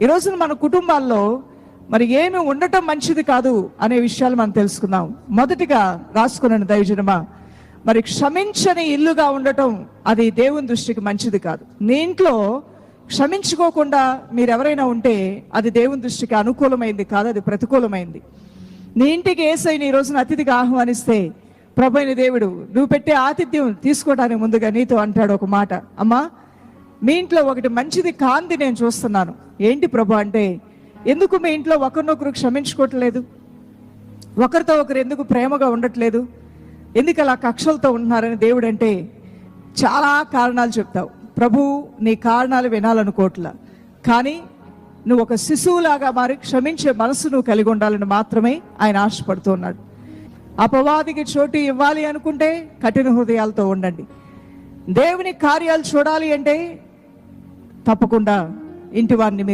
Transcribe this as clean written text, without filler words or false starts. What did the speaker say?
ఈ రోజున మన కుటుంబాల్లో మరి ఏమి ఉండటం మంచిది కాదు అనే విషయాలు మనం తెలుసుకుందాం. మొదటిగా రాసుకున్నాను దైవజనమా, మరి క్షమించని ఇల్లుగా ఉండటం అది దేవుని దృష్టికి మంచిది కాదు. నీ ఇంట్లో క్షమించుకోకుండా మీరు ఎవరైనా ఉంటే అది దేవుని దృష్టికి అనుకూలమైంది కాదు, అది ప్రతికూలమైంది. నీ ఇంటికి యేసయ్యని ఈ రోజున అతిథిగా ఆహ్వానిస్తే ప్రభువైన దేవుడు నువ్వు పెట్టే ఆతిథ్యం తీసుకోవడానికి ముందుగా నీతో అంటాడు ఒక మాట, అమ్మా మీ ఇంట్లో ఒకటి మంచిది కాంతి నేను చూస్తున్నాను. ఏంటి ప్రభు అంటే, ఎందుకు మీ ఇంట్లో ఒకరినొకరు క్షమించుకోవట్లేదు, ఒకరితో ఒకరు ఎందుకు ప్రేమగా ఉండట్లేదు, ఎందుకు అలా కక్షలతో ఉంటున్నారని దేవుడు అంటే చాలా కారణాలు చెప్తావు. ప్రభు నీ కారణాలు వినాలనుకోవట్లా, కానీ నువ్వు ఒక శిశువులాగా మారి క్షమించే మనసు నువ్వు కలిగి ఉండాలని మాత్రమే ఆయన ఆశపడుతున్నాడు. అపవాదికి చోటు ఇవ్వాలి అనుకుంటే కఠిన హృదయాలతో ఉండండి. దేవుని కార్యాలు చూడాలి అంటే తప్పకుండా ఇంటి వారిని